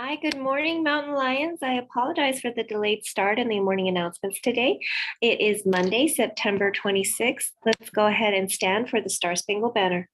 Hi, good morning, Mountain Lions. I apologize for the delayed start and the morning announcements today. It is Monday, September 26th. Let's go ahead and stand for the Star-Spangled Banner.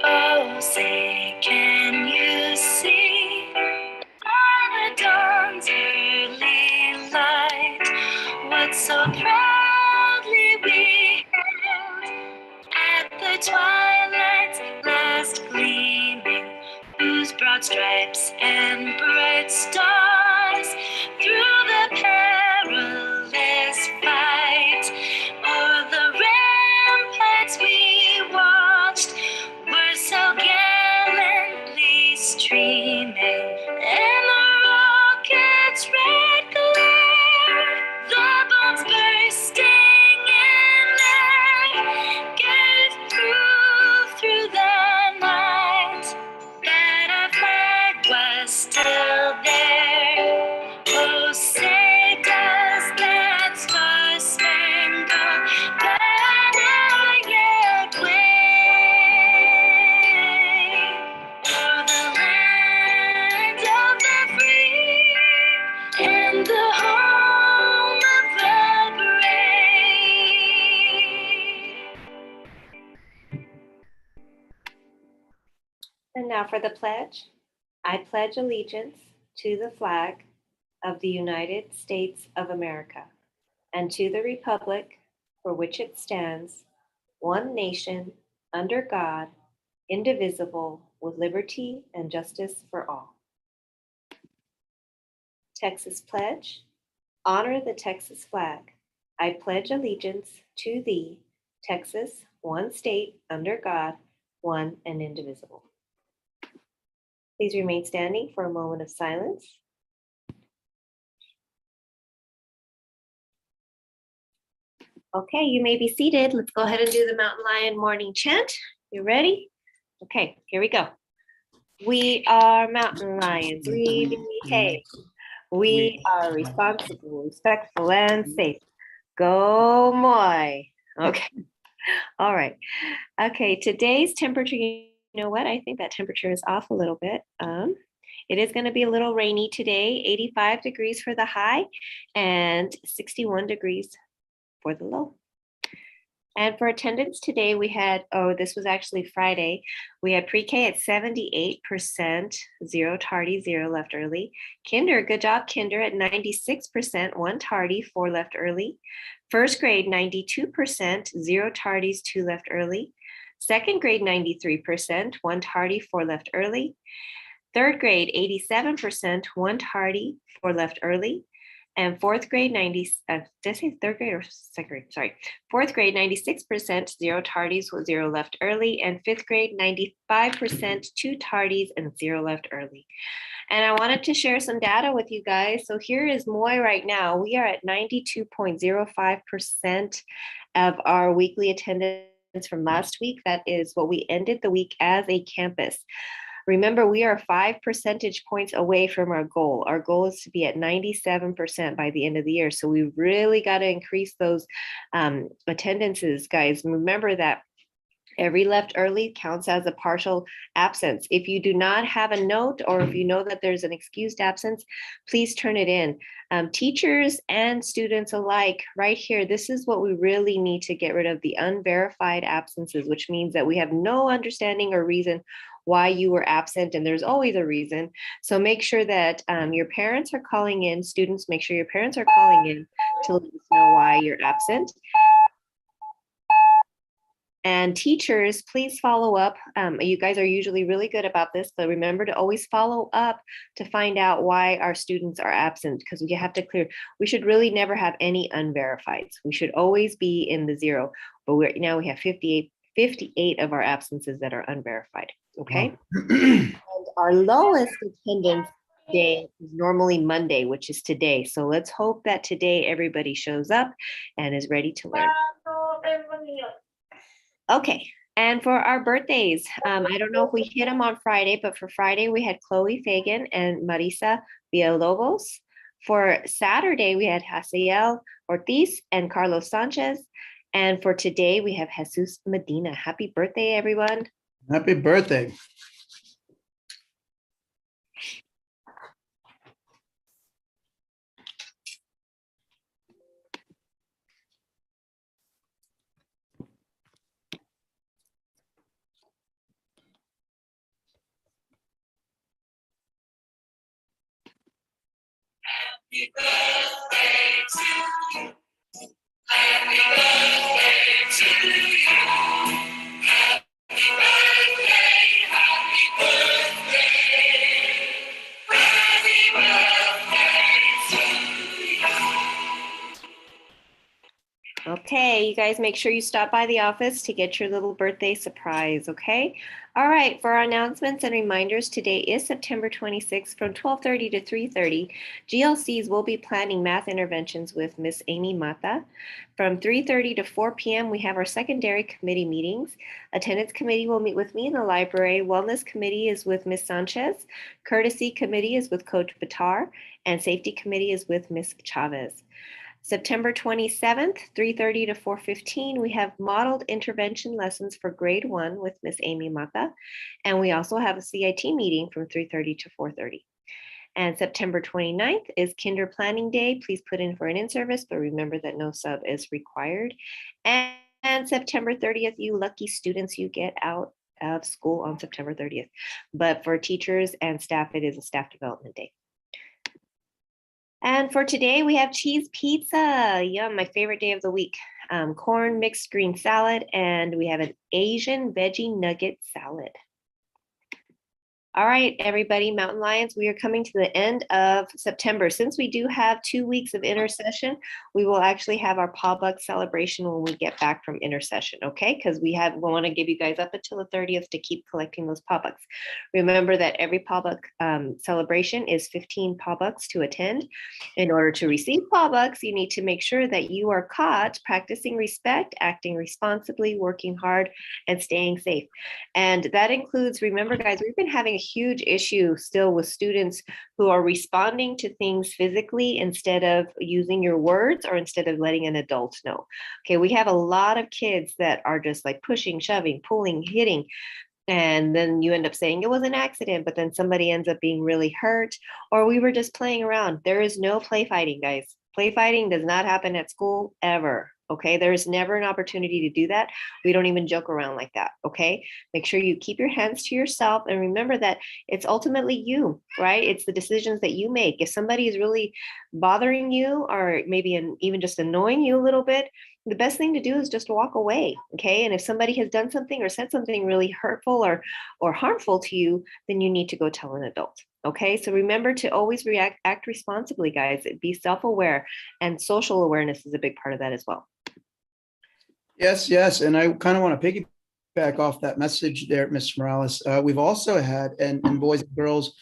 Oh, say, can you see by the dawn's early light what so proudly we hailed at the twilight's last gleaming, whose broad stripes and bright stars through the perilous fight o'er the ramparts we watched were so gallantly streaming, and the rocket's red glare, the bombs bursting in air, gave proof through the night that our flag was still there. Oh, say does that star-spangled banner yet wave o'er the land of the free and the home of the brave? And now for the pledge. I pledge allegiance to the flag of the United States of America and to the republic for which it stands, one nation, under God, indivisible, with liberty and justice for all. Texas Pledge. Honor the Texas flag. I pledge allegiance to thee, Texas, one state, under God, one and indivisible. Please remain standing for a moment of silence. Okay, you may be seated. Let's go ahead and do the Mountain Lion morning chant. You ready? Okay, here we go. We are mountain lions, we behave. We are responsible, respectful, and safe. Go Moy. Okay, all right. Okay, today's temperature, you know what? I think that temperature is off a little bit. It is going to be a little rainy today, 85 degrees for the high and 61 degrees for the low. And for attendance today, we had, this was actually Friday. We had pre-K at 78%, 0 tardy, 0 left early. Kinder, good job, Kinder, at 96%, 1 tardy, 4 left early. First grade, 92%, 0 tardies, 2 left early. Second grade, 93%, 1 tardy, 4 left early. Third grade, 87%, 1 tardy, 4 left early. And fourth grade, did I say third grade or second grade? Sorry. Fourth grade, 96%, 0 tardies, 0 left early. And fifth grade, 95%, 2 tardies, and 0 left early. And I wanted to share some data with you guys. So here is Moy right now. We are at 92.05% of our weekly attendance from last week. That is what we ended the week as a campus. Remember, we are 5 percentage points away from our goal. Our goal is to be at 97% by the end of the year. So we really got to increase those attendances, guys. Remember that every left early counts as a partial absence. If you do not have a note or if you know that there's an excused absence, please turn it in. Teachers and students alike, right here, this is what we really need to get rid of, the unverified absences, which means that we have no understanding or reason why you were absent, and there's always a reason. So make sure that your parents are calling in, students, make sure your parents are calling in to let us know why you're absent. And teachers, please follow up. You guys are usually really good about this, but remember to always follow up to find out why our students are absent, because we have to clear. We should really never have any unverifieds. We should always be in the 0, but now we have 58 of our absences that are unverified. Okay. And our lowest attendance day is normally Monday, which is today. So let's hope that today everybody shows up and is ready to learn. Okay, and for our birthdays, I don't know if we hit them on Friday, but for Friday we had Chloe Fagan and Marisa Villalobos. For Saturday, we had Haciel Ortiz and Carlos Sanchez. And for today, we have Jesus Medina. Happy birthday, everyone. Happy birthday. Happy birthday to you. Happy birthday to you. Happy birthday, happy birthday. Happy birthday to you. Okay, you guys make sure you stop by the office to get your little birthday surprise, okay? All right, for our announcements and reminders, today is September 26th from 12:30 to 3:30. GLCs will be planning math interventions with Miss Amy Mata. From 3:30 to 4 p.m., we have our secondary committee meetings. Attendance committee will meet with me in the library. Wellness committee is with Miss Sanchez. Courtesy committee is with Coach Batar. And safety committee is with Miss Chavez. September 27th, 3:30 to 4:15, we have modeled intervention lessons for grade 1 with Miss Amy Mata. And we also have a CIT meeting from 3:30 to 4:30. And September 29th is Kinder Planning Day. Please put in for an in-service, but remember that no sub is required. And September 30th, you lucky students, you get out of school on September 30th. But for teachers and staff, it is a staff development day. And for today, we have cheese pizza. Yum, my favorite day of the week. Corn mixed green salad, and we have an Asian veggie nugget salad. All right, everybody, Mountain Lions, we are coming to the end of September. Since we do have 2 weeks of intercession, we will actually have our Pawbuck celebration when we get back from intercession, okay? Because we want to give you guys up until the 30th to keep collecting those Pawbucks. Remember that every Pawbuck celebration is 15 Pawbucks to attend. In order to receive Pawbucks, you need to make sure that you are caught practicing respect, acting responsibly, working hard, and staying safe. And that includes, remember guys, we've been having a huge issue still with students who are responding to things physically instead of using your words or instead of letting an adult know. Okay, we have a lot of kids that are just like pushing, shoving, pulling, hitting. And then you end up saying it was an accident, but then somebody ends up being really hurt, or we were just playing around. There is no play fighting, guys. Play fighting does not happen at school ever. Okay, there's never an opportunity to do that. We don't even joke around like that. Okay, make sure you keep your hands to yourself and remember that it's ultimately you, right? It's the decisions that you make. If somebody is really bothering you or maybe even just annoying you a little bit, the best thing to do is just walk away. Okay, and if somebody has done something or said something really hurtful or harmful to you, then you need to go tell an adult. Okay, so remember to always act responsibly, guys. Be self-aware, and social awareness is a big part of that as well. Yes, yes. And I kind of want to piggyback off that message there, Ms. Morales. We've also had, and boys and girls,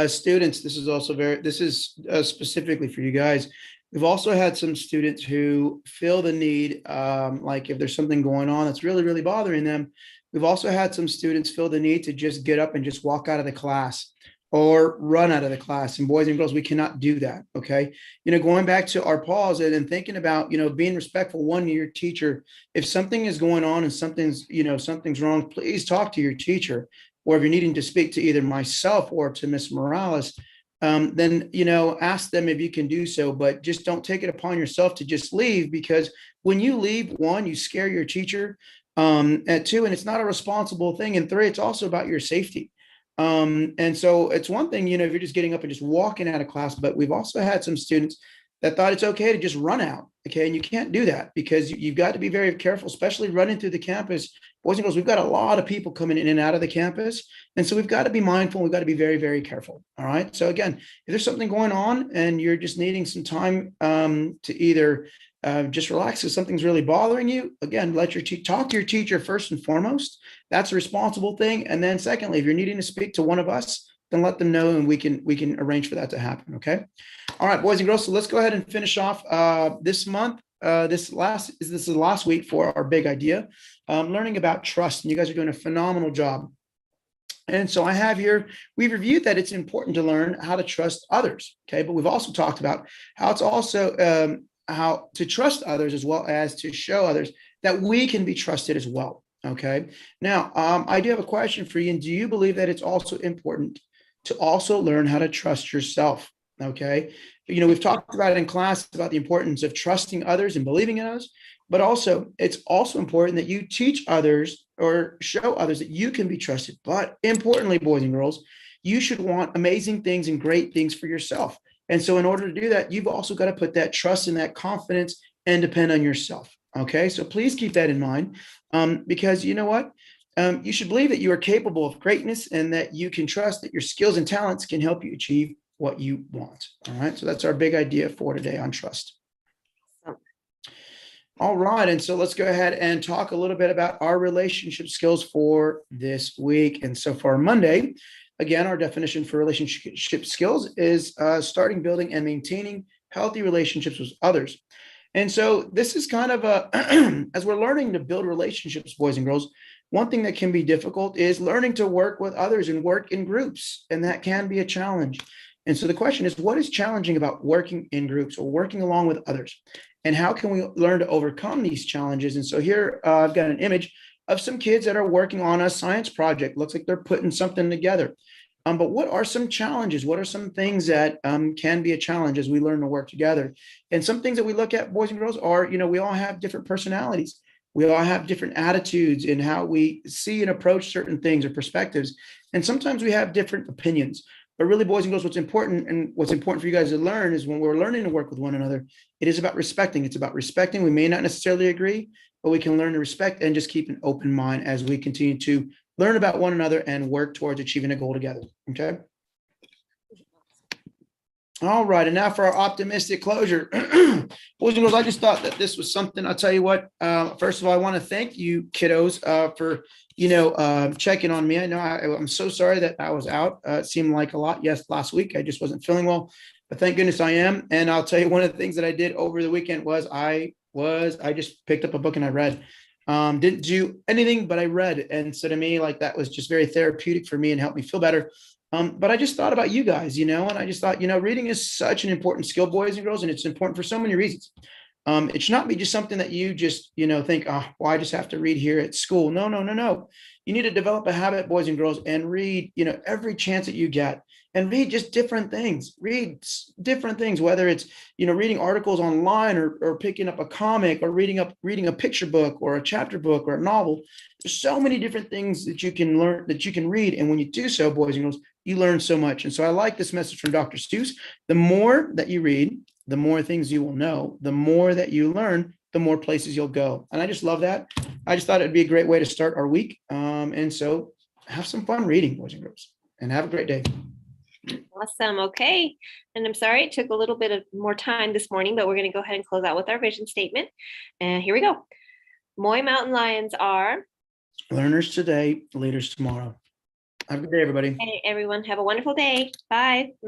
students, this is specifically for you guys. We've also had some students who feel the need, like if there's something going on that's really, really bothering them. We've also had some students feel the need to just get up and just walk out of the class or run out of the class. And boys and girls, we cannot do that. Okay. Going back to our pause and thinking about, being respectful, one, to your teacher. If something is going on and something's wrong, please talk to your teacher. Or if you're needing to speak to either myself or to Miss Morales, then, ask them if you can do so, but just don't take it upon yourself to just leave, because when you leave, one, you scare your teacher, and two, and it's not a responsible thing. And three, it's also about your safety. And so it's one thing, if you're just getting up and just walking out of class, but we've also had some students that thought it's okay to just run out. Okay. And you can't do that because you've got to be very careful, especially running through the campus. Boys and girls, we've got a lot of people coming in and out of the campus. And so we've got to be mindful. We've got to be very, very careful. All right. So again, if there's something going on and you're just needing some time to either just relax if something's really bothering you, again, talk to your teacher first and foremost. That's a responsible thing. And then secondly, if you're needing to speak to one of us, then let them know, and we can arrange for that to happen. Okay. All right, boys and girls. So let's go ahead and finish off this month. This is the last week for our big idea, learning about trust. And you guys are doing a phenomenal job. And so I have here, we've reviewed that it's important to learn how to trust others. Okay. But we've also talked about how it's also how to trust others, as well as to show others that we can be trusted as well. Okay. Now, I do have a question for you. And do you believe that it's also important to also learn how to trust yourself? Okay. We've talked about it in class about the importance of trusting others and believing in us, but also it's also important that you teach others or show others that you can be trusted. But importantly, boys and girls, you should want amazing things and great things for yourself. And so in order to do that, you've also got to put that trust and that confidence and depend on yourself. Okay. So please keep that in mind, because you know what? You should believe that you are capable of greatness and that you can trust that your skills and talents can help you achieve what you want. All right. So that's our big idea for today on trust. All right. And so let's go ahead and talk a little bit about our relationship skills for this week. And so for Monday, again, our definition for relationship skills is starting, building, and maintaining healthy relationships with others. And so this is kind of as we're learning to build relationships, boys and girls, one thing that can be difficult is learning to work with others and work in groups. And that can be a challenge. And so the question is, what is challenging about working in groups or working along with others? And how can we learn to overcome these challenges? And so here I've got an image of some kids that are working on a science project. Looks like they're putting something together. But what are some challenges? What are some things that can be a challenge as we learn to work together? And some things that we look at, boys and girls, are, we all have different personalities. We all have different attitudes in how we see and approach certain things or perspectives. And sometimes we have different opinions. But really, boys and girls, what's important for you guys to learn is when we're learning to work with one another, it is about respecting. It's about respecting. We may not necessarily agree, but we can learn to respect and just keep an open mind as we continue to learn about one another and work towards achieving a goal together. Okay. All right. And now for our optimistic closure. Boys and girls, I just thought that this was something. I'll tell you what, first of all, I want to thank you kiddos for checking on me. I know I'm so sorry that I was out. It seemed like a lot. Yes, last week I just wasn't feeling well, but thank goodness I am. And I'll tell you, one of the things that I did over the weekend was I just picked up a book and I read. Didn't do anything, but I read. And so to me, like, that was just very therapeutic for me and helped me feel better. But I just thought about you guys, and I just thought, reading is such an important skill, boys and girls, and it's important for so many reasons. It should not be just something that you just, think, oh, well, I just have to read here at school. No. You need to develop a habit, boys and girls, and read, every chance that you get, and read just different things. Read different things, whether it's, reading articles online or picking up a comic or reading a picture book or a chapter book or a novel. There's so many different things that you can learn, that you can read. And when you do so, boys and girls, you learn so much. And so I like this message from Dr. Seuss. The more that you read, the more things you will know. The more that you learn, the more places you'll go. And I just love that. I just thought it'd be a great way to start our week. And so have some fun reading, boys and girls, and have a great day. Awesome. Okay. And I'm sorry it took a little bit of more time this morning, but we're going to go ahead and close out with our vision statement. And here we go. Moy Mountain Lions are learners today, leaders tomorrow. Have a good day, everybody. Hey, everyone. Have a wonderful day. Bye.